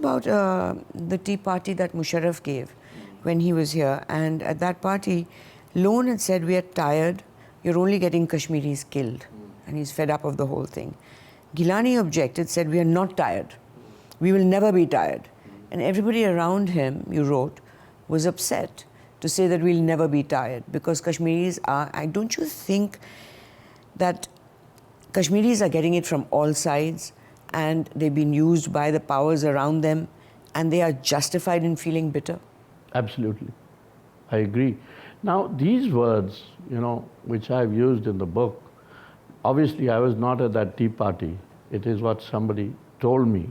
about the tea party that Musharraf gave when he was here, and at that party, Lone had said, "We are tired, you're only getting Kashmiris killed," and he's fed up of the whole thing. Gilani objected, said, "We are not tired, we will never be tired." And everybody around him, you wrote, was upset to say that we'll never be tired, because Kashmiris are, don't you think that Kashmiris are getting it from all sides, and they've been used by the powers around them, and they are justified in feeling bitter? Absolutely. I agree. Now, these words, which I've used in the book, obviously I was not at that tea party. It is what somebody told me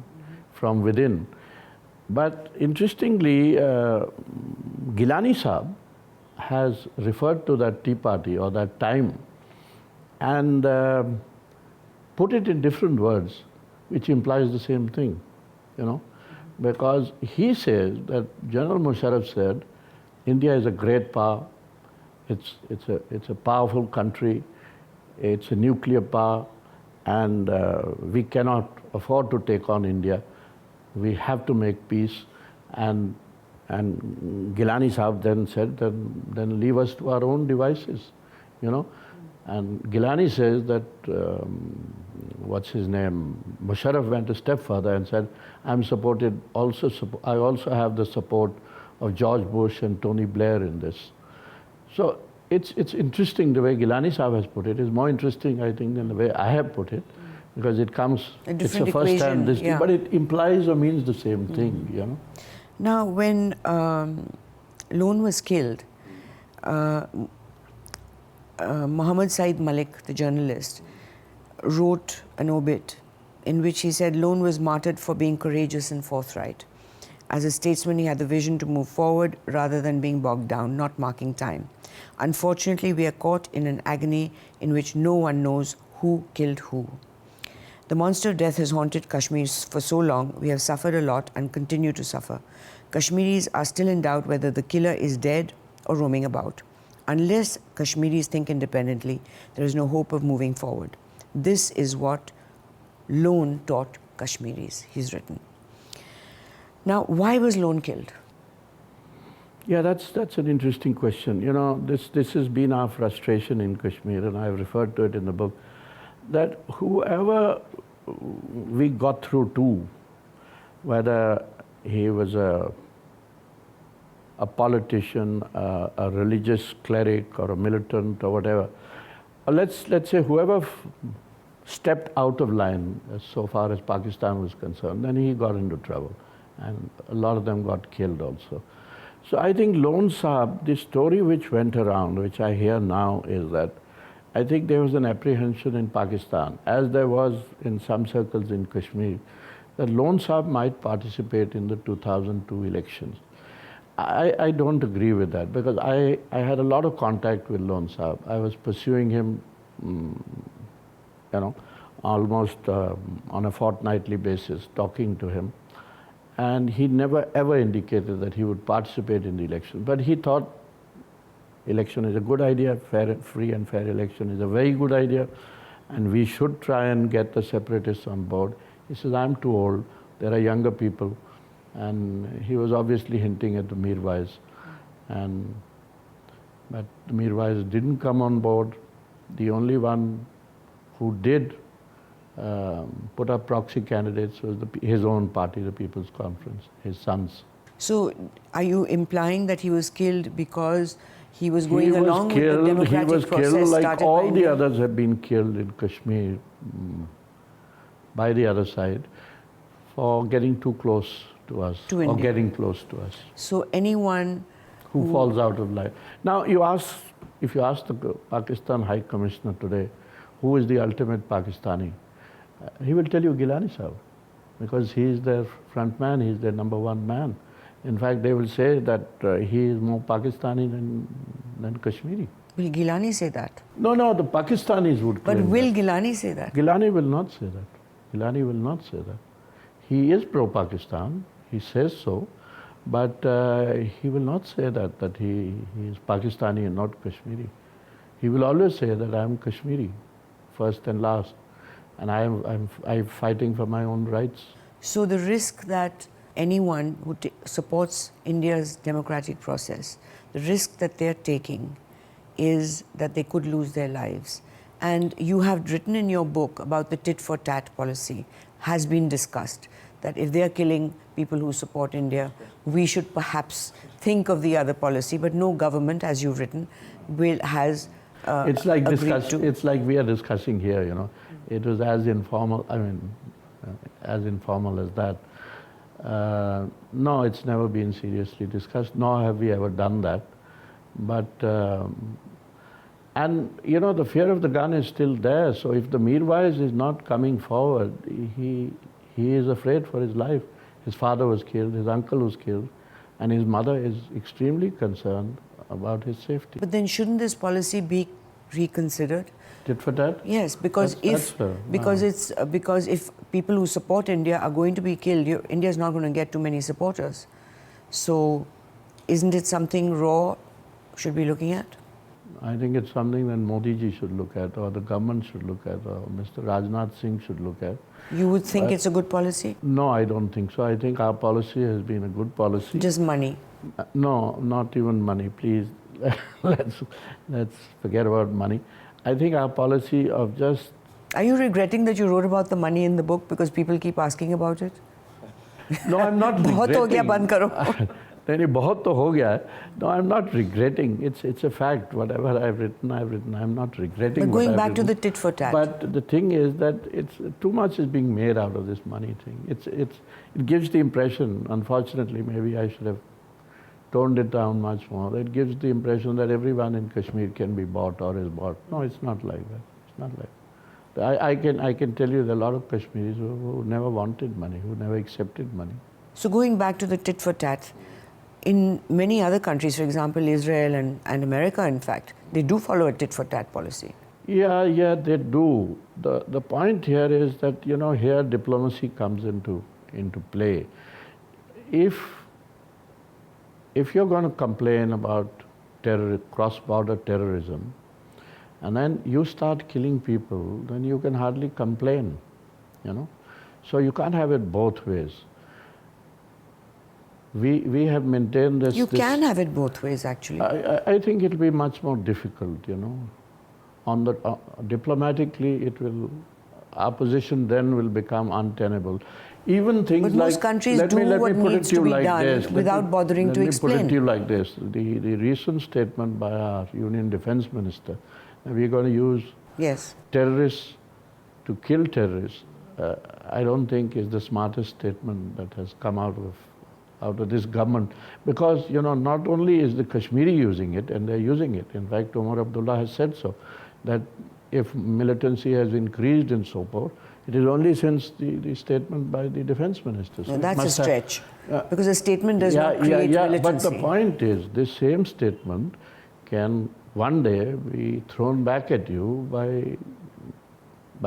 from within. But interestingly, Gilani Saab has referred to that tea party or that time and put it in different words, which implies the same thing, because he says that General Musharraf said, India is a great power, it's a powerful country, it's a nuclear power, and we cannot afford to take on India. We have to make peace. And Gilani Saab then said, then leave us to our own devices, And Gilani says that, Musharraf went a step further and said, I also have the support of George Bush and Tony Blair in this. So it's interesting the way Gilani Saab has put it. It's more interesting, I think, than the way I have put it, because it comes, it's the first time this thing, but it implies or means the same thing, Now, when Lone was killed, Muhammad Saeed Malik, the journalist, wrote an obit in which he said Lone was martyred for being courageous and forthright. As a statesman, he had the vision to move forward rather than being bogged down, not marking time. Unfortunately, we are caught in an agony in which no one knows who killed who. The monster of death has haunted Kashmir for so long. We have suffered a lot and continue to suffer. Kashmiris are still in doubt whether the killer is dead or roaming about. Unless Kashmiris think independently, there is no hope of moving forward. This is what Lone taught Kashmiris, he's written. Now, why was Lone killed? Yeah, that's an interesting question. This has been our frustration in Kashmir, and I've referred to it in the book, that whoever we got through to, whether he was a politician, a religious cleric, or a militant, or whatever, let's say whoever stepped out of line as so far as Pakistan was concerned, then he got into trouble, and a lot of them got killed also. So I think Lone Saab, the story which went around, which I hear now, is that I think there was an apprehension in Pakistan, as there was in some circles in Kashmir, that Lone Saab might participate in the 2002 elections. I don't agree with that, because I had a lot of contact with Lone Saab. I was pursuing him, almost on a fortnightly basis, talking to him. And he never ever indicated that he would participate in the election. But he thought election is a good idea, free and fair election is a very good idea, and we should try and get the separatists on board. He says, I'm too old, there are younger people. And he was obviously hinting at the Mirwais. But the Mirwais didn't come on board. The only one who did put up proxy candidates was his own party, the People's Conference, his sons. So, are you implying that he was killed because he was going along with the democratic process? He was killed like all the others have been killed in Kashmir by the other side for getting too close to us, or getting close to us. So anyone who falls out of line. Now, if you ask the Pakistan High Commissioner today, who is the ultimate Pakistani, he will tell you Gilani Saab, because he is their front man, he is their number one man. In fact, they will say that he is more Pakistani than Kashmiri. Will Gilani say that? No, the Pakistanis would claim But will that. Gilani say that? Gilani will not say that. Gilani will not say that. He is pro-Pakistan, he says so, but he will not say that he is Pakistani and not Kashmiri. He will always say that I am Kashmiri, first and last, and I'm fighting for my own rights. So the risk that anyone who supports India's democratic process, the risk that they're taking is that they could lose their lives. And you have written in your book about the tit-for-tat policy, has been discussed, that if they are killing people who support India, we should perhaps think of the other policy, but no government, as you've written, has it's like agreed to. it's like we are discussing here, you know. It was as informal, as informal as that. No, it's never been seriously discussed, nor have we ever done that. But, and you know, the fear of the gun is still there. So if the Mirwais is not coming forward, he is afraid for his life. His father was killed, his uncle was killed, and his mother is extremely concerned about his safety. But then shouldn't this policy be reconsidered? Tit for tat? Yes, because because if people who support India are going to be killed, India is not going to get too many supporters. So, isn't it something raw should be looking at? I think it's something that Modi ji should look at, or the government should look at, or Mr. Rajnath Singh should look at. You would think it's a good policy? No, I don't think so. I think our policy has been a good policy. Just money? No, not even money, please. let's forget about money. I think our policy of just... Are you regretting that you wrote about the money in the book because people keep asking about it? No, I'm not regretting. बहुत हो गया, बंद करो. नहीं, बहुत तो हो गया है. No, I'm not regretting. It's a fact. Whatever I've written. I'm not regretting. But going back to the tit for tat. But the thing is that it's too much is being made out of this money thing. It gives the impression. Unfortunately, maybe I should have toned it down much more. It gives the impression that everyone in Kashmir can be bought or is bought. No, it's not like that. It's not like that. I can tell you there are a lot of Kashmiris who never wanted money, who never accepted money. So going back to the tit for tat, in many other countries, for example, Israel and America, in fact, they do follow a tit for tat policy. Yeah, they do. The point here is that, you know, here diplomacy comes into play. If you're going to complain about cross-border terrorism, and then you start killing people, then you can hardly complain, you know. So you can't have it both ways. We have maintained this... You can have it both ways, actually. I think it'll be much more difficult, you know. Diplomatically, our position then will become untenable. Even things but like... most countries do what needs to be done without bothering to explain. Let me put it to you like this. The recent statement by our Union Defense Minister, we're going to use terrorists to kill terrorists, I don't think is the smartest statement that has come out of this government. Because, you know, not only is the Kashmiri using it, and they're using it. In fact, Umar Abdullah has said so, that if militancy has increased in Sopore, it is only since the statement by the defense minister. So no, that's a stretch. Because a statement does not create militancy. But the point is, this same statement can one day be thrown back at you by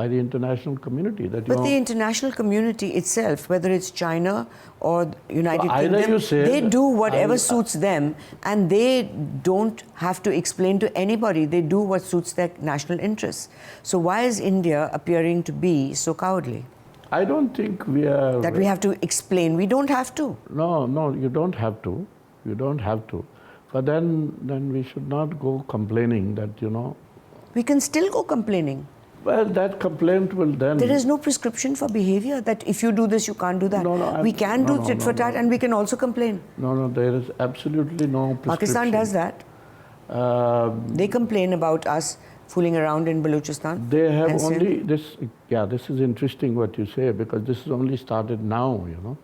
the international community. But the international community itself, whether it's China or United Kingdom, they do whatever suits them, and they don't have to explain to anybody. They do what suits their national interests. So why is India appearing to be so cowardly? I don't think we are... That we have to explain. We don't have to. No, you don't have to. You don't have to. But then we should not go complaining that, you know... We can still go complaining. Well, that complaint will then... There is no prescription for behavior that if you do this, you can't do that. We can do tit for tat and we can also complain. No, there is absolutely no prescription. Pakistan does that. They complain about us fooling around in Balochistan. They have only this... Yeah, this is interesting what you say, because this has only started now, you know.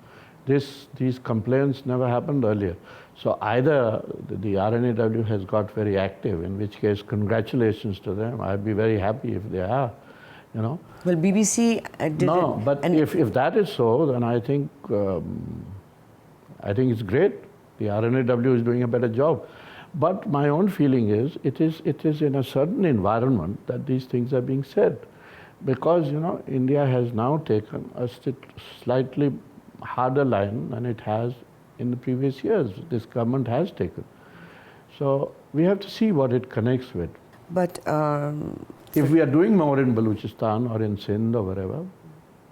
These complaints never happened earlier. So either the RNAW has got very active, in which case congratulations to them. I'd be very happy if they are, you know. Well, BBC did No, but if that is so, then I think it's great. The RNAW is doing a better job. But my own feeling is, it is in a certain environment that these things are being said. Because, you know, India has now taken a slightly harder line than it has in the previous years. This government has taken. So we have to see what it connects with. But if we are doing more in Balochistan or in Sindh or wherever,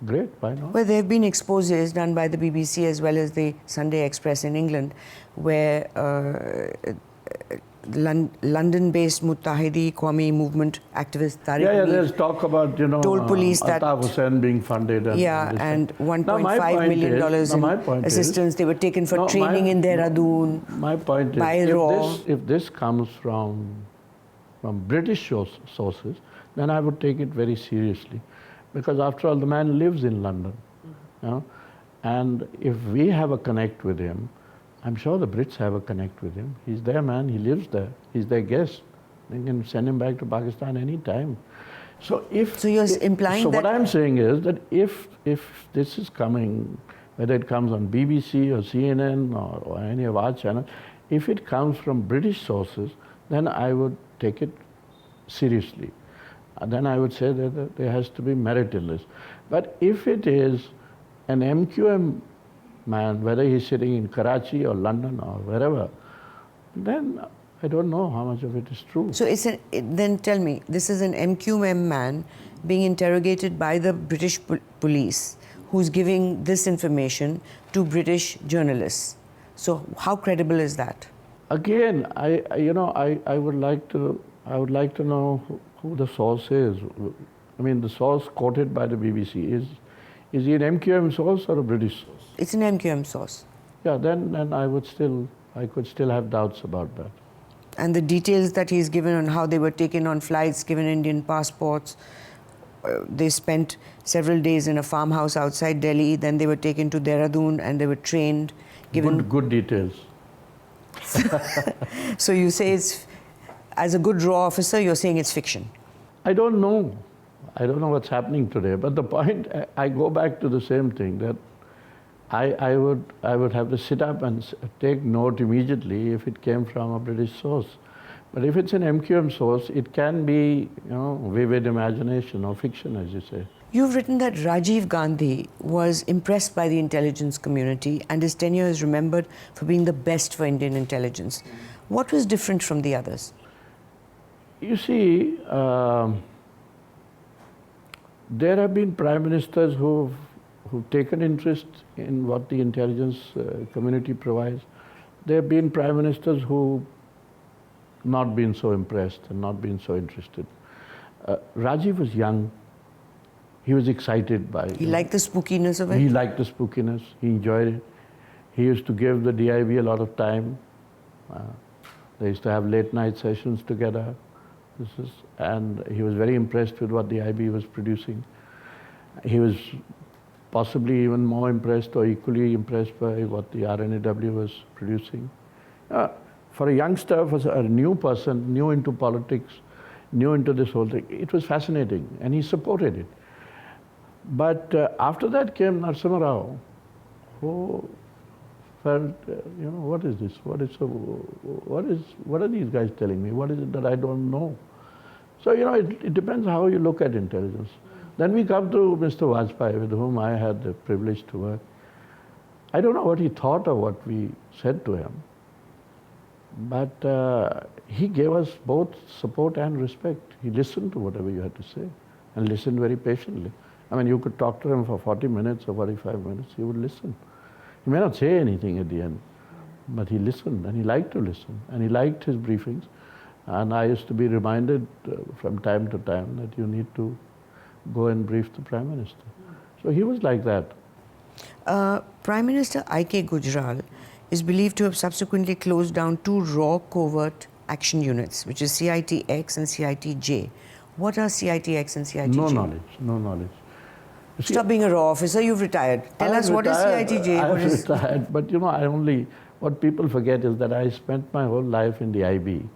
great, why not? Well, there have been exposes done by the BBC as well as the Sunday Express in England, where London-based Muttahidi Qawmi movement activist Tariq There's talk about, told police that Altaf Hussain being funded. And $1.5 million in assistance. They were taken for training in Dehradun. My point is, if this comes from British sources, then I would take it very seriously. Because after all, the man lives in London. You know? And if we have a connect with him, I'm sure the Brits have a connect with him. He's their man, he lives there, he's their guest. They can send him back to Pakistan any time. So you're implying that... So what I'm saying is that if this is coming, whether it comes on BBC or CNN or any of our channels, if it comes from British sources, then I would take it seriously. Then I would say that there has to be merit in this. But if it is an MQM man, whether he's sitting in Karachi or London or wherever, then I don't know how much of it is true. So then tell me, this is an MQM man being interrogated by the British police who's giving this information to British journalists. So how credible is that? Again, I would like to know who the source is. I mean, the source quoted by the BBC is he an MQM source or a British source? It's an MQM source. Yeah, then I could still have doubts about that. And the details that he's given on how they were taken on flights, given Indian passports, they spent several days in a farmhouse outside Delhi, then they were taken to Dehradun and they were trained, given... Good details. So you say it's, as a good raw officer, you're saying it's fiction? I don't know. I don't know what's happening today. But the point, I go back to the same thing, that I would have to sit up and take note immediately if it came from a British source. But if it's an MQM source, it can be, vivid imagination or fiction, as you say. You've written that Rajiv Gandhi was impressed by the intelligence community and his tenure is remembered for being the best for Indian intelligence. What was different from the others? You see, there have been prime ministers who've taken interest in what the intelligence community provides. There have been prime ministers who not been so impressed and not been so interested. Rajiv was young. He was excited by it. He liked the spookiness of it? He liked the spookiness. He enjoyed it. He used to give the DIB a lot of time. They used to have late night sessions together. And he was very impressed with what the IB was producing. He was possibly even more impressed or equally impressed by what the RNAW was producing. For a youngster, for a new person, new into politics, new into this whole thing, it was fascinating and he supported it. But after that came Narasimha Rao, who felt, what is this? What are these guys telling me? What is it that I don't know? So, it depends how you look at intelligence. Then we come to Mr. Vajpayee, with whom I had the privilege to work. I don't know what he thought of what we said to him, but he gave us both support and respect. He listened to whatever you had to say and listened very patiently. I mean, you could talk to him for 40 minutes or 45 minutes, he would listen. He may not say anything at the end, but he listened and he liked to listen and he liked his briefings. And I used to be reminded from time to time that you need to go and brief the Prime Minister. So he was like that. Prime Minister I.K. Gujral is believed to have subsequently closed down 2 raw covert action units, which is CIT-X and CIT-J. What are CIT-X and CIT-J? No knowledge. Stop being a raw officer, you've retired. Tell us what is CIT-J? I was retired, but what people forget is that I spent my whole life in the IB.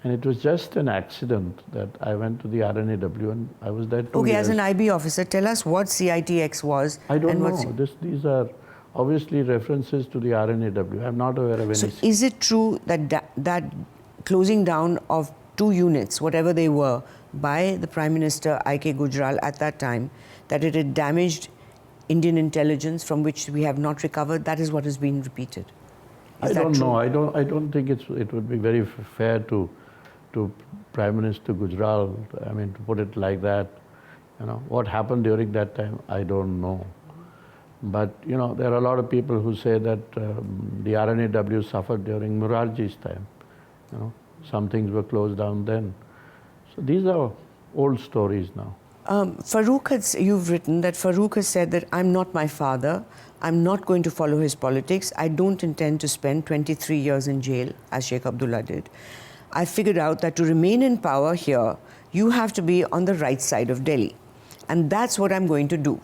And it was just an accident that I went to the RNAW and I was there 2 years. Okay, as an IB officer, tell us what CIT-X was. I don't know. These are obviously references to the RNAW. I'm not aware of any. So is it true that that closing down of 2 units, whatever they were, by the Prime Minister I.K. Gujral at that time, that it had damaged Indian intelligence from which we have not recovered? That is what has been repeated. I don't know. I don't think it would be very fair to Prime Minister Gujral, to put it like that. What happened during that time, I don't know. But, there are a lot of people who say that the RNAW suffered during Morarji's time. Some things were closed down then. So these are old stories now. You've written that Farooq has said that I'm not my father, I'm not going to follow his politics, I don't intend to spend 23 years in jail, as Sheikh Abdullah did. I figured out that to remain in power here, you have to be on the right side of Delhi. And that's what I'm going to do.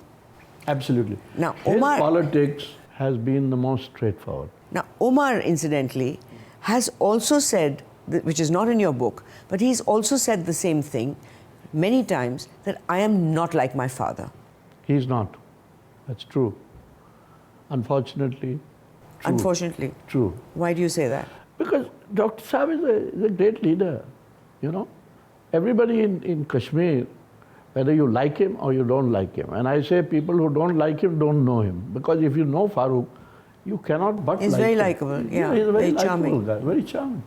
Absolutely. Now, his politics has been the most straightforward. Now, Omar, incidentally, has also said, which is not in your book, but he's also said the same thing many times, that I am not like my father. He's not. That's true. Unfortunately, true. Unfortunately? True. Why do you say that? Because Dr. Saab is a great leader, Everybody in Kashmir, whether you like him or you don't like him, and I say people who don't like him don't know him, because if you know Farooq, you cannot but he's like very him. likable, yeah, He's a very charming guy, very charming,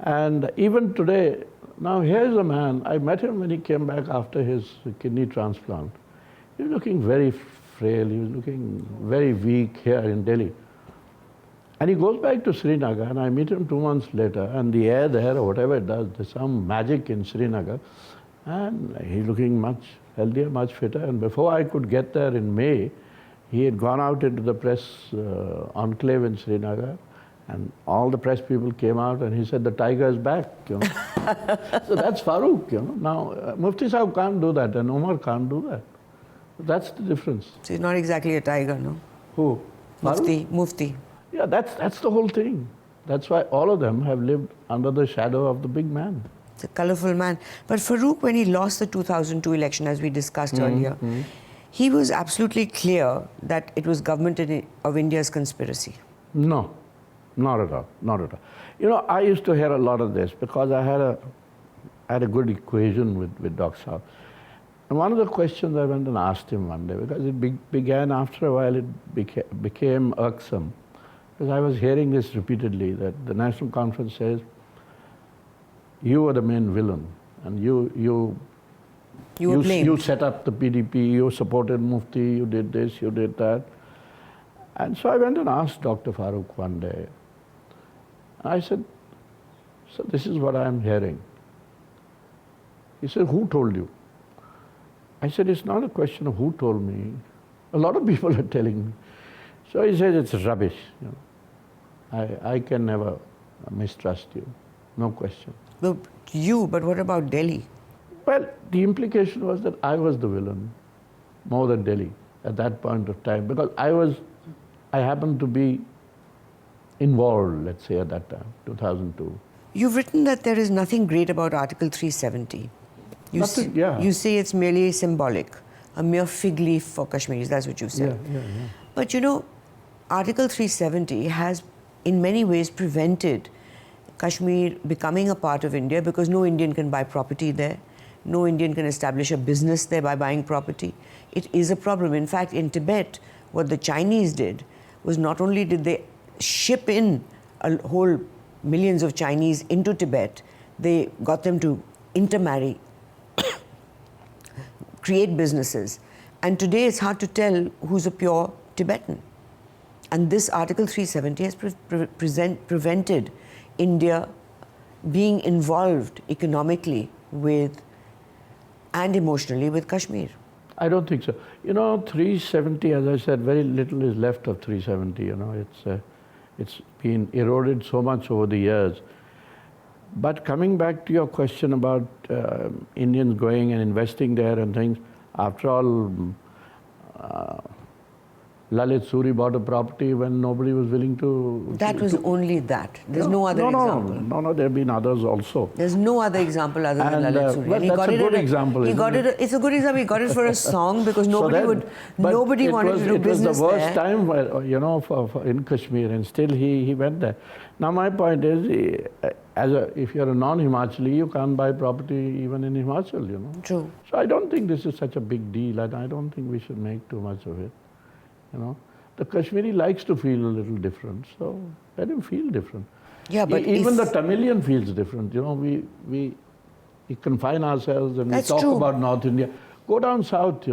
And even today, now here's a man, I met him when he came back after his kidney transplant. He was looking very frail, he was looking very weak here in Delhi. And he goes back to Srinagar, and I meet him 2 months later, and the air there, or whatever it does, there's some magic in Srinagar, and he's looking much healthier, much fitter. And before I could get there in May, he had gone out into the press enclave in Srinagar, and all the press people came out, and he said, the tiger is back, So that's Farooq, Now, Mufti Sahib can't do that, and Omar can't do that. That's the difference. So he's not exactly a tiger, no? Who? Mufti. Yeah, that's the whole thing. That's why all of them have lived under the shadow of the big man. It's a colourful man. But Farooq, when he lost the 2002 election, as we discussed earlier, he was absolutely clear that it was government of India's conspiracy. No, not at all, not at all. I used to hear a lot of this because I had a good equation with Dr. Saab. And one of the questions I went and asked him one day, because it began after a while, it became irksome. Because I was hearing this repeatedly, that the National Conference says, you were the main villain, and you set up the PDP, you supported Mufti, you did this, you did that. And so I went and asked Dr. Farooq one day. I said, so this is what I'm hearing. He said, who told you? I said, it's not a question of who told me. A lot of people are telling me. So he says, it's rubbish. I can never mistrust you, no question. But what about Delhi? Well, the implication was that I was the villain more than Delhi at that point of time, because I happened to be involved, let's say, at that time, 2002. You've written that there is nothing great about Article 370. You say it's merely symbolic, a mere fig leaf for Kashmiris, that's what you said. Yeah. But Article 370 has in many ways prevented Kashmir becoming a part of India, because no Indian can buy property there. No Indian can establish a business there by buying property. It is a problem. In fact, in Tibet, what the Chinese did was not only did they ship in a whole millions of Chinese into Tibet, they got them to intermarry, create businesses. And today it's hard to tell who's a pure Tibetan. And this Article 370 has prevented India being involved economically with and emotionally with Kashmir. I don't think so. 370, as I said, very little is left of 370. It's been eroded so much over the years. But coming back to your question about Indians going and investing there and things, after all, Lalit Suri bought a property when nobody was willing to... That was only that. There's no other example. No, there have been others also. There's no other example other than Lalit Suri. Well, that's a good example, It's a good example. He got it for a song because nobody wanted to do business there. It was the worst time, for in Kashmir, and still he went there. Now my point is, if you're a non-Himachali, you can't buy property even in Himachal, True. So I don't think this is such a big deal, and I don't think we should make too much of it. The Kashmiri likes to feel a little different, so let him feel different. Yeah, but even the Tamilian feels different. We confine ourselves and we talk about North India. Go down south,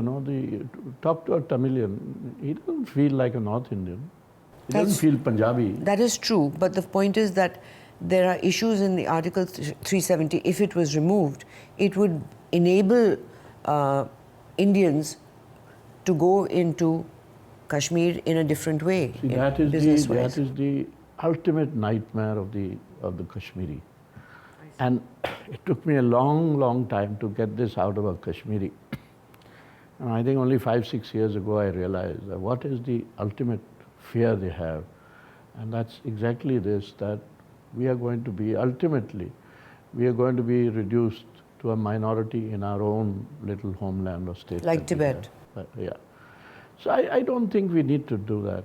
talk to a Tamilian. He doesn't feel like a North Indian. He doesn't feel Punjabi. That is true, but the point is that there are issues in the Article 370. If it was removed, it would enable Indians to go into Kashmir in a different way. See, that is the ultimate nightmare of the Kashmiri. And it took me a long, long time to get this out of a Kashmiri. And I think only 5-6 years ago I realized that what is the ultimate fear they have. And that's exactly this, that we are going to be, ultimately, we are going to be reduced to a minority in our own little homeland or state. Like Tibet. Yeah. So I don't think we need to do that.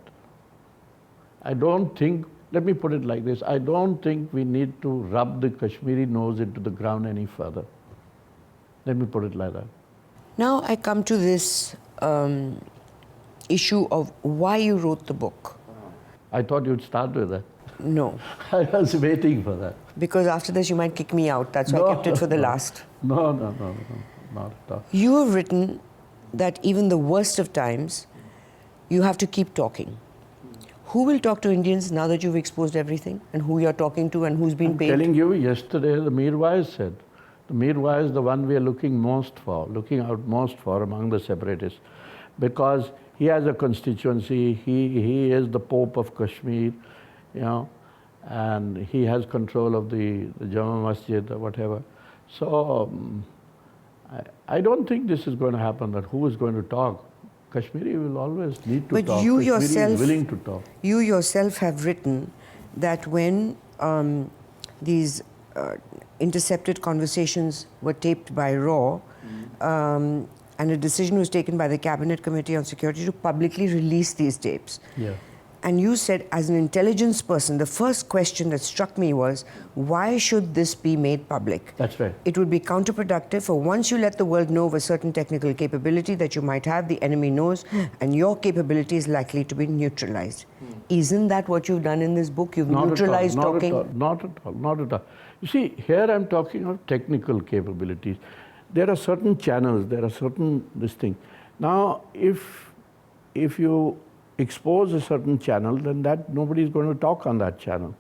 I don't think, let me put it like this, I don't think we need to rub the Kashmiri nose into the ground any further. Let me put it like that. Now I come to this issue of why you wrote the book. I thought you'd start with that. No. I was waiting for that. Because after this you might kick me out. That's why I kept it for the last. No, not at all. You have written that even the worst of times, you have to keep talking. Who will talk to Indians now that you've exposed everything? And who you're talking to and who's been paid? I'm telling you, yesterday the Mirwais said, the Mirwais is the one we are looking out most for among the separatists. Because he has a constituency, he is the Pope of Kashmir, and he has control of the Jama Masjid or whatever. So I don't think this is going to happen, that who is going to talk. Kashmiri will always need to talk. But you Kashmiri yourself, is willing to talk. You yourself have written that when these intercepted conversations were taped by RAW, and a decision was taken by the Cabinet Committee on Security to publicly release these tapes. Yeah. And you said, as an intelligence person, the first question that struck me was, why should this be made public? That's right. It would be counterproductive, for once you let the world know of a certain technical capability that you might have, the enemy knows, and your capability is likely to be neutralized. Isn't that what you've done in this book? You've neutralized talking? Not at all. You see, here I'm talking of technical capabilities. There are certain channels, there are certain this thing. Now, if you expose a certain channel, then that nobody is going to talk on that channel.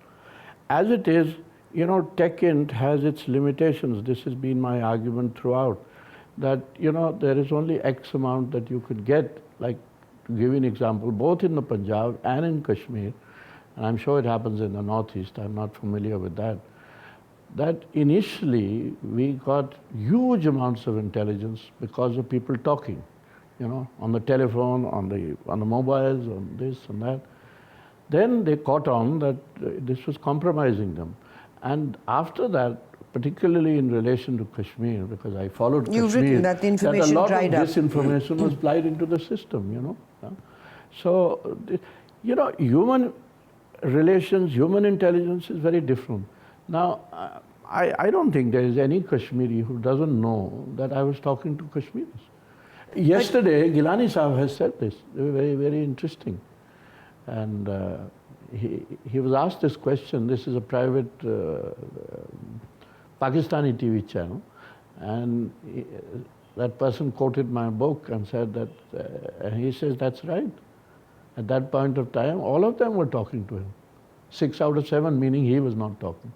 As it is, TechInt has its limitations. This has been my argument throughout, that there is only X amount that you could get. Like, to give you an example, both in the Punjab and in Kashmir, and I'm sure it happens in the Northeast, I'm not familiar with that, that initially we got huge amounts of intelligence because of people talking. On the telephone, on the mobiles, on this and that. Then they caught on that this was compromising them. And after that, particularly in relation to Kashmir, because I followed You've Kashmir, written that the information a lot dried of up. this information was applied into the system, So, human relations, human intelligence is very different. Now, I don't think there is any Kashmiri who doesn't know that I was talking to Kashmiris. Yesterday, Gilani Sahib has said this, very, very interesting. And he was asked this question. This is a private Pakistani TV channel. And that person quoted my book and said that, and he says, that's right. At that point of time, all of them were talking to him. 6 out of 7, meaning he was not talking.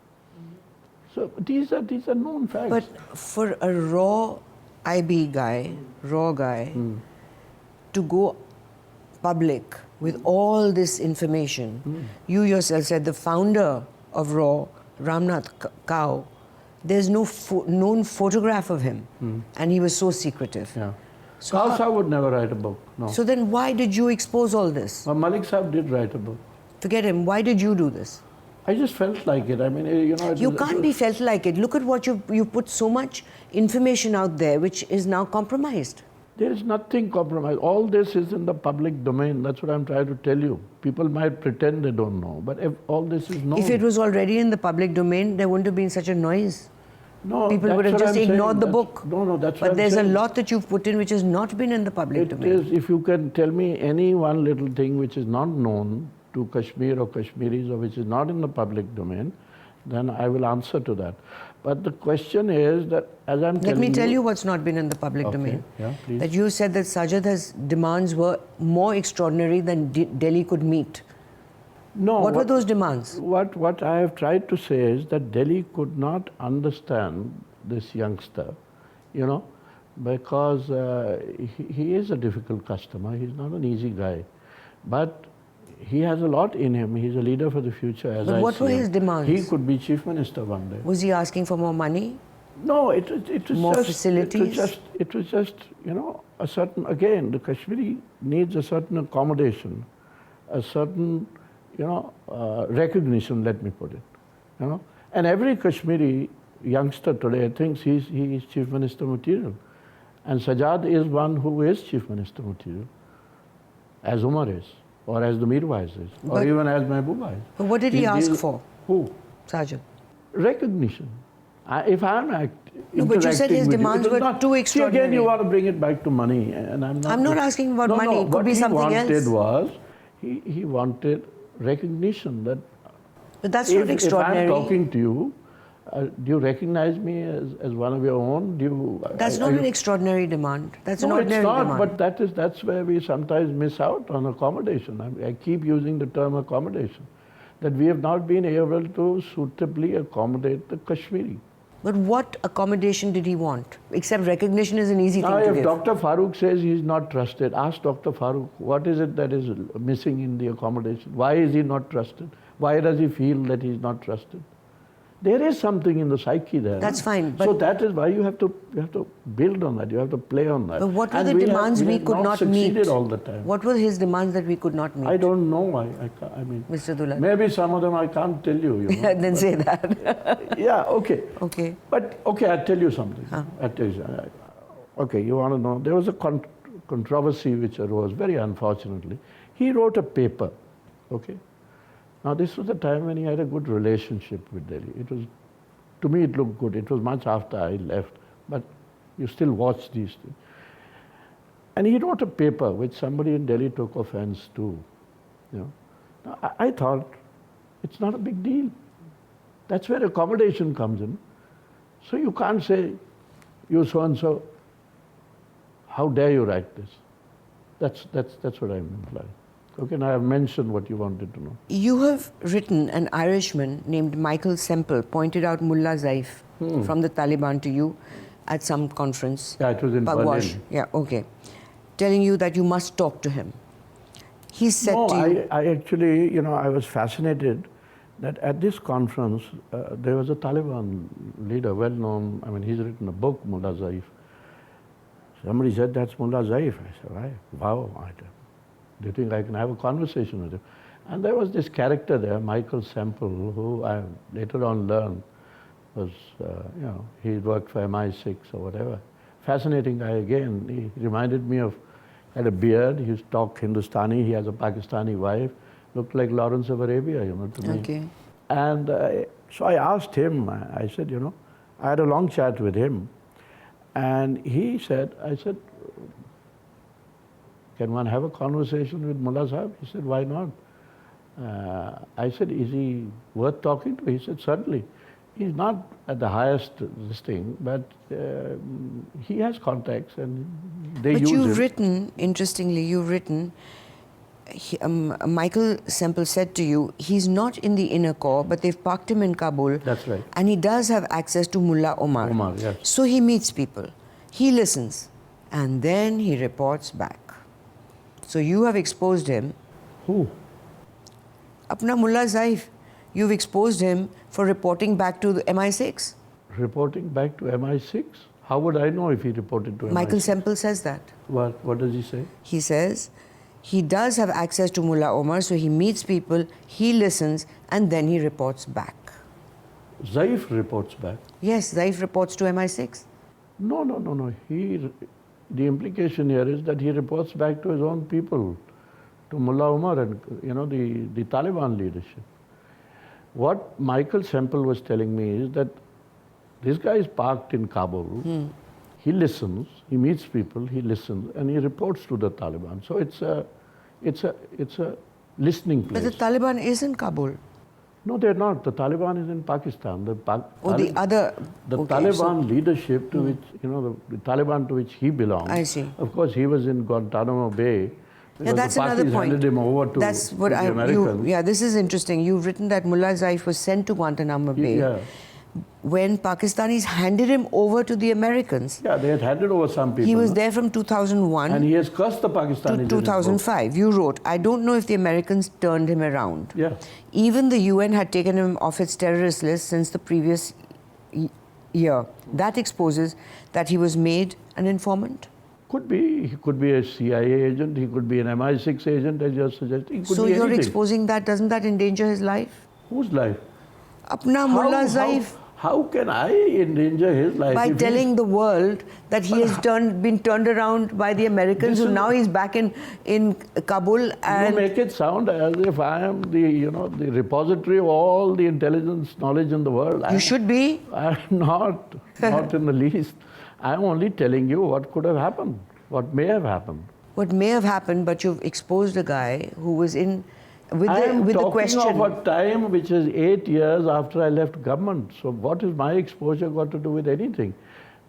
So these are known facts. But for a raw IB guy, to go public with all this information, you yourself said the founder of RAW, Ramnath Kao, there's no known photograph of him, and he was so secretive. Yeah. So Kao Sahib would never write a book, no. So then why did you expose all this? Well, Malik Sahib did write a book. Forget him. Why did you do this? I just felt like it. I mean, You can't be felt like it. Look at what you put so much information out there which is now compromised. There is nothing compromised. All this is in the public domain. That's what I'm trying to tell you. People might pretend they don't know, but if all this is known. If it was already in the public domain, there wouldn't have been such a noise. No, people would have just ignored the book. No, that's what But there's a saying. lot that you've put in which has not been in the public domain. It is, if you can tell me any one little thing which is not known to Kashmir or Kashmiris or which is not in the public domain, then I will answer to that. But the question is that, as I'm telling Let me tell you what's not been in the public Okay, domain. yeah, please. That you said that Sajad's demands were more extraordinary than Delhi could meet. No. What were those demands? What I have tried to say is that Delhi could not understand this youngster, you know, because he is a difficult customer. He's not an easy guy. But he has a lot in him. He's a leader for the future, as But I what see were him. his demands? He could be chief minister one day. Was he asking for more money? No, it was More just, facilities? It was just, you know, a certain, again, the Kashmiri needs a certain accommodation, a certain, you know, recognition, let me put it, you know. And every Kashmiri youngster today thinks he is chief minister material. And Sajad is one who is chief minister material, as Umar is, or as the Mirwais is, or even as Mehbooba is. But what did he ask for? Who? Sajad. Recognition. If I'm No, but you said his interacting with demands it was were not, too See, again, extraordinary. you want to bring it back to money, and I'm not asking about money. No, It could what be something he wanted else. was, he wanted recognition that But that's not extraordinary. if I'm talking to you, do you recognize me as one of your own? That's not an extraordinary demand. That's an No, ordinary it's not, demand. but that's where we sometimes miss out on accommodation. I keep using the term accommodation, that we have not been able to suitably accommodate the Kashmiri. But what accommodation did he want? Except recognition is an easy thing Now, to if give. Dr. Farooq says he's not trusted, ask Dr. Farooq, what is it that is missing in the accommodation? Why is he not trusted? Why does he feel that he's not trusted? There is something in the psyche there. That's fine, So but- that is why you have to build on that. You have to play on that. But what were And the demands we have could not succeeded meet? all the time. What were his demands that we could not meet? I don't know. I mean, Mr. Dulat. maybe some of them I can't tell you. You know. Then say that. Yeah, okay. Okay. But, okay, I'll tell you something. I'll tell you, okay, you want to know? There was a controversy which arose, very unfortunately. He wrote a paper, okay? Now, this was the time when he had a good relationship with Delhi. It was, to me, it looked good. It was much after I left, but you still watch these things. And he wrote a paper which somebody in Delhi took offense to, you know. Now, I thought, it's not a big deal. That's where accommodation comes in. So you can't say, you so-and-so, how dare you write this? That's what I'm implying. Okay, now I've mentioned what you wanted to know. You have written an Irishman named Michael Semple pointed out Mullah Zaif from the Taliban to you at some conference. Yeah, it was in Pugwash. Berlin. Yeah, okay. Telling you that you must talk to him. He said No, to you... I actually, you know, I was fascinated that at this conference, there was a Taliban leader, well known, I mean, he's written a book, Mullah Zaif. Somebody said, that's Mullah Zaif. I said, wow, do you think I can have a conversation with him? And there was this character there, Michael Semple, who I later on learned was, you know, he worked for MI6 or whatever. Fascinating guy again. He reminded me of, had a beard, he used to talk Hindustani, he has a Pakistani wife, looked like Lawrence of Arabia, you know, to me. Okay. And so I asked him, I said, you know, I had a long chat with him. And he said, I said, can one have a conversation with Mullah Sahib? He said, why not? I said, is he worth talking to? He said, certainly. He's not at the highest this thing, but he has contacts and they use But him. you've written, interestingly, you've written, Michael Semple said to you, he's not in the inner core, but they've parked him in Kabul. That's right. And he does have access to Mullah Omar. Omar, yes. So he meets people, he listens, and then he reports back. So you have exposed him. Who? Apna Mullah Zaif, you've exposed him for reporting back to the MI6. Reporting back to MI6? How would I know if he reported to MI6? Michael Semple says that. What does he say? He says he does have access to Mullah Omar, so he meets people, he listens, and then he reports back. Zaif reports back. Yes, Zaif reports to MI6. No. The implication here is that he reports back to his own people, to Mullah Omar and, you know, the Taliban leadership. What Michael Semple was telling me is that this guy is parked in Kabul. He listens, he meets people, he listens, and he reports to the Taliban. So it's a listening place. But the Taliban is in Kabul. No, they're not. The Taliban is in Pakistan. The Okay, Taliban leadership to which, the Taliban to which he belongs. I see. Of course, he was in Guantanamo Bay. Yeah, that's the another Pakis point. handed him over to, That's what the Americans. this is interesting. You've written that Mullah Zaif was sent to Guantanamo Bay Yeah. when Pakistanis handed him over to the Americans. Yeah, they had handed over some people. He was there from 2001 and he has cursed the to Pakistanis. in his book. 2005. You wrote, I don't know if the Americans turned him around. Yeah. Even the UN had taken him off its terrorist list since the previous year. That exposes that he was made an informant. Could be. He could be a CIA agent. He could be an MI6 agent, as you're suggesting. He could So be you're anything. exposing that. Doesn't that endanger his life? Whose life? Apna Mullah Zaif. How can I endanger his life? By if telling the world that he has been turned around by the Americans, so now he's back in Kabul. And you make it sound as if I am the repository of all the intelligence knowledge in the world. You should be. I'm not in the least. I'm only telling you what could have happened, what may have happened. What may have happened, but you've exposed a guy who was in with I'm the talking question. of a time which is 8 years after I left government. So what is my exposure got to do with anything?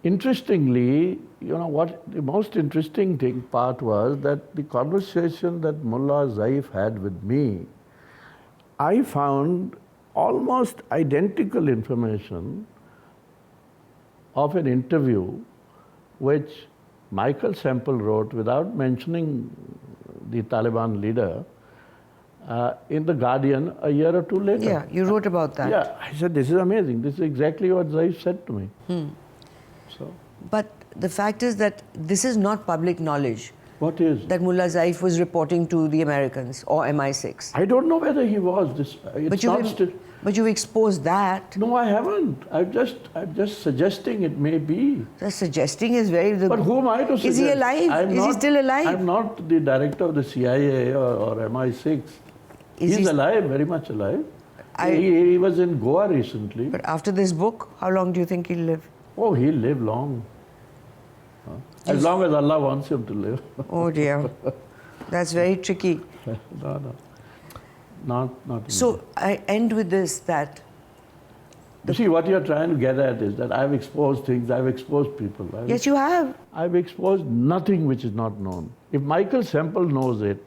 Interestingly, what the most interesting part was that the conversation that Mullah Zaif had with me, I found almost identical information of an interview which Michael Semple wrote without mentioning the Taliban leader in The Guardian a year or two later. Yeah, you wrote about that. Yeah, I said, this is amazing. This is exactly what Zaif said to me. So, But the fact is that this is not public knowledge. what is? That Mullah Zaif was reporting to the Americans or MI6. I don't know whether he was. But you've exposed that. No, I haven't. I'm just suggesting it may be. The suggesting is very... But who am I to suggest? Is he alive? Is he still alive? I'm not the director of the CIA or MI6. He's alive, very much alive. He was in Goa recently. But after this book, how long do you think he'll live? Oh, he'll live long. As long as Allah wants him to live. Oh dear. That's very tricky. No. Not So I end with this, that... You see, what you're trying to get at is that I've exposed things, I've exposed people. Yes, you have. I've exposed nothing which is not known. If Michael Semple knows it,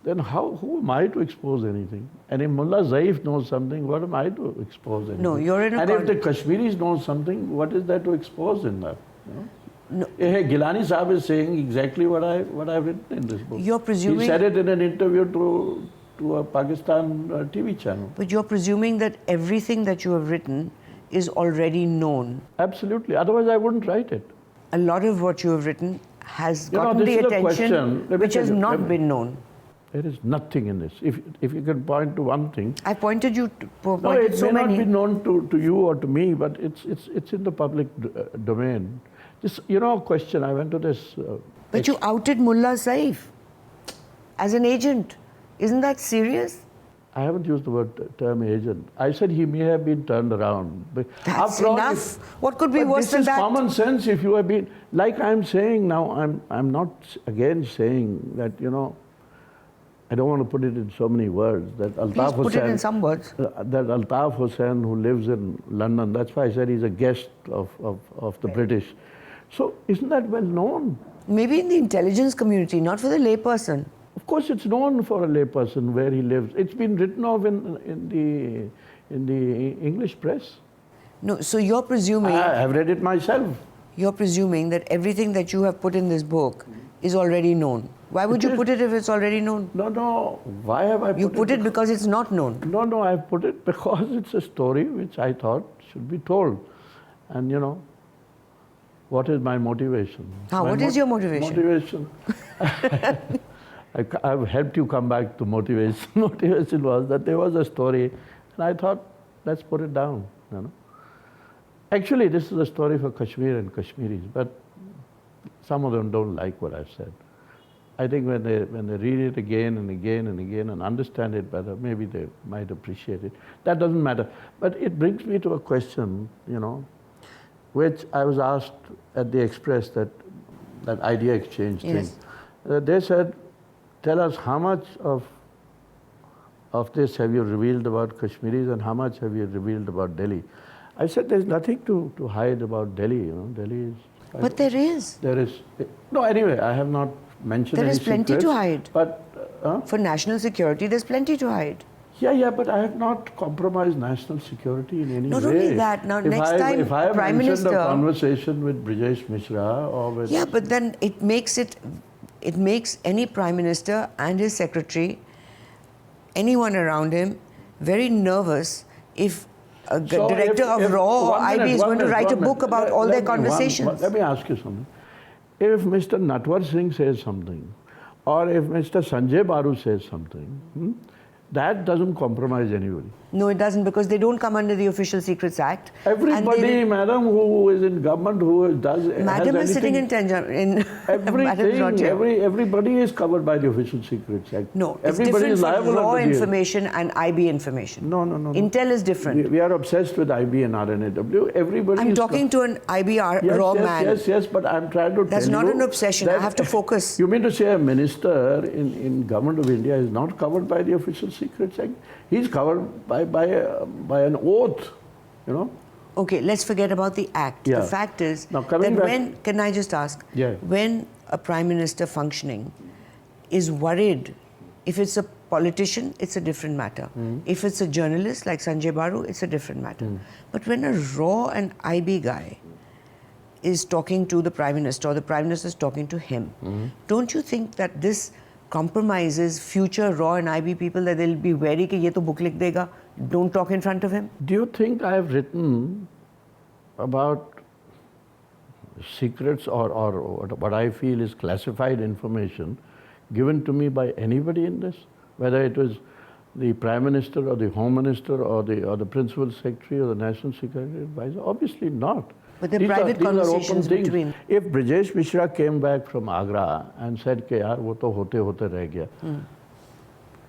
then who am I to expose anything? And if Mullah Zaif knows something, what am I to expose anything? No, you're in a... And if the Kashmiris know something, what is there to expose in that? No. Gilani Saab is saying exactly what I've written in this book. You're presuming... He said it in an interview to a Pakistan TV channel. But you're presuming that everything that you have written is already known. Absolutely. Otherwise, I wouldn't write it. A lot of what you have written has gotten this the is a attention question. which has not been known. There is nothing in this. If you can point to one thing. I pointed you to No, it so may many. not be known to you or to me, but it's in the public domain. This, a question. I went to this. But you outed Mullah Zaif as an agent. Isn't that serious? I haven't used the term agent. I said he may have been turned around. But That's enough. What could be worse than that? This is common sense. If you have been, like I'm saying now, I'm not again saying that I don't want to put it in so many words that Altaf Please put it in some words. That Altaf Hussain, who lives in London, that's why I said he's a guest of the British. So isn't that well known? Maybe in the intelligence community, not for the layperson. Of course, it's known for a layperson where he lives. It's been written of in the English press. No, so you're presuming... I have read it myself. You're presuming that everything that you have put in this book is already known. Why would you put it if it's already known? No. Why have I put it? You put it because it's not known. No, I've put it because it's a story which I thought should be told. And what is my motivation? What is your motivation? Motivation. I've helped you come back to motivation. Motivation was that there was a story, and I thought, let's put it down. Actually, this is a story for Kashmir and Kashmiris, but some of them don't like what I've said. I think when they read it again and again and again and understand it better, maybe they might appreciate it. That doesn't matter. But it brings me to a question, which I was asked at the Express, that idea exchange thing. Yes. They said, tell us how much of of this have you revealed about Kashmiris and how much have you revealed about Delhi? I said, there's nothing to hide about Delhi, you know. Delhi is... But there is. There is... No, anyway, I have not mentioned There any is plenty secrets, to hide. But... For national security, there's plenty to hide. Yeah, but I have not compromised national security in any way. Not only that, now next time if I have Prime mentioned Minister... a conversation with Brijesh Mishra or with... Yeah, but then it makes any Prime Minister and his secretary, anyone around him, very nervous if a director of RAW or IB is going to write a book about all their conversations. Let me ask you something. If Mr. Natwar Singh says something, or if Mr. Sanjay Baru says something, that doesn't compromise anybody. No, it doesn't, because they don't come under the Official Secrets Act. Everybody, madam, who is in government, who does... Madam is sitting in Tanjore. Everybody is covered by the Official Secrets Act. No, it's different for raw information and IB information. No. Intel is different. We are obsessed with IB and RNAW. Everybody I'm talking to an IB raw man. Yes, but I'm trying to tell you... That's not an obsession. I have to focus. You mean to say a minister in government of India is not covered by the Official Secrets Act? He's covered by an oath, you know. Okay, let's forget about the act. Yeah. The fact is that can I just ask, when a Prime Minister functioning is worried, if it's a politician, it's a different matter. If it's a journalist like Sanjay Baru, it's a different matter. But when a raw and IB guy is talking to the Prime Minister or the Prime Minister is talking to him, don't you think that this compromises future raw and IB people, that they'll be wary कि ये तो book लिख देगा, don't talk in front of him? Do you think I have written about secrets or what I feel is classified information given to me by anybody in this? Whether it was the Prime Minister or the Home Minister or the Principal Secretary or the National Security Advisor? Obviously not. But the private conversations between... If Brijesh Mishra came back from Agra and said कि यार वो तो होते रह गया,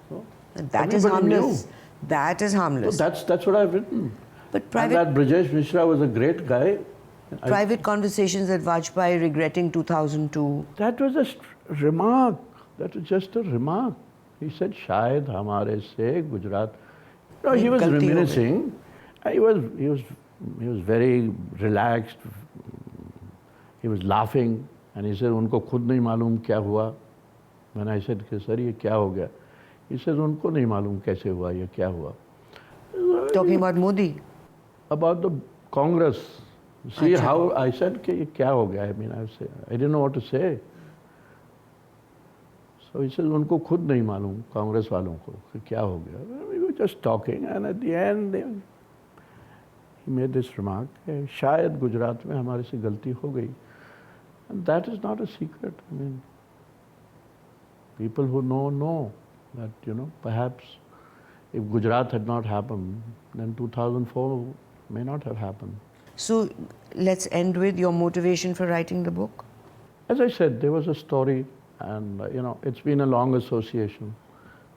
so that is harmless. That is harmless. So that's what I've written. But private... And that Brijesh Mishra was a great guy. Private conversations at Vajpayee regretting 2002. That was a remark. That was just a remark. He said, "Shayad hamare se Gujarat." No, he was reminiscing. He was very relaxed. He was laughing, and he said, "Unko khud nahi malum kya hua." When I said, "Sir, ye kya ho gaya?" He said, "Unko nahi malum kaise hua, ye kya hua." Talking about Modi. About the Congress. See how I said, "Ye kya ho gaya?" I mean, I didn't know what to say. So he says, "Unko khud nahi malum, Congress walon ko, कि क्या हो गया." We were just talking, and at the end, he made this remark, शायद गुजरात में हमारे से गलती हो गई. And that is not a secret. I mean, people who know that, you know, perhaps if Gujarat had not happened, then 2004 may not have happened. So let's end with your motivation for writing the book. As I said, there was a story, and you know, it's been a long association,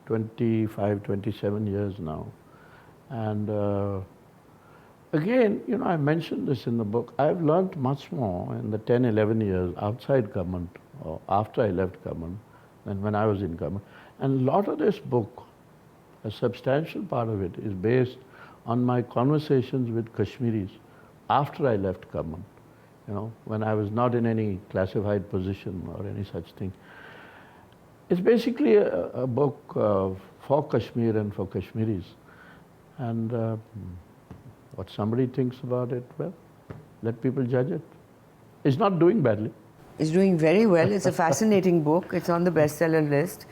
25, 27 years now. And again, you know, I mentioned this in the book, I've learned much more in the 10, 11 years outside government, or after I left government, than when I was in government. And a lot of this book, a substantial part of it, is based on my conversations with Kashmiris after I left government, you know, when I was not in any classified position or any such thing. It's basically a book for Kashmir and for Kashmiris. And what somebody thinks about it, well, let people judge it. It's not doing badly. It's doing very well. It's a fascinating book. It's on the bestseller list.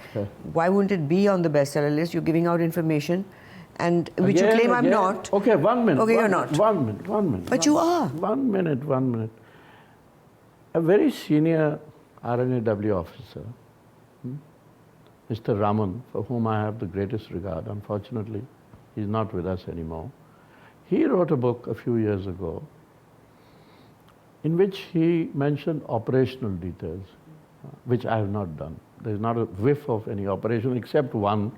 Why wouldn't it be on the bestseller list? You're giving out information, and which you claim I'm not. Okay, 1 minute. Okay, you're not. 1 minute, 1 minute. But you are. 1 minute, 1 minute. A very senior RNAW officer, Mr. Raman, for whom I have the greatest regard, unfortunately, he's not with us anymore. He wrote a book a few years ago in which he mentioned operational details, which I have not done. There's not a whiff of any operation except one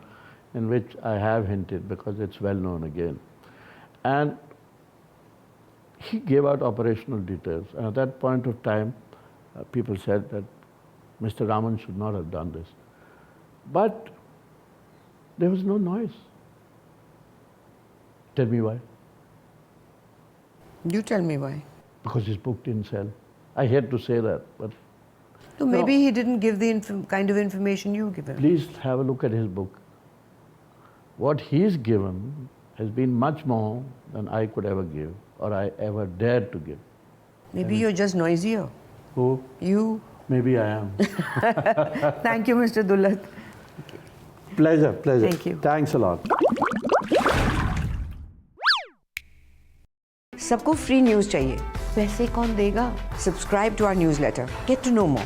in which I have hinted because it's well known again. And he gave out operational details. And at that point of time, people said that Mr. Raman should not have done this. But There was no noise. Tell me why. You tell me why. Because his book didn't sell. I hate to say that, but So maybe he didn't give the kind of information you give him. please have a look at his book. What he's given has been much more than I could ever give, or I ever dared to give. Maybe you're just noisier. Who? You. Maybe I am. Thank you, Mr. Dulat. Pleasure. Thank you. Thanks a lot. सबको free news चाहिए, पैसे कौन देगा? Subscribe to our newsletter. Get to know more.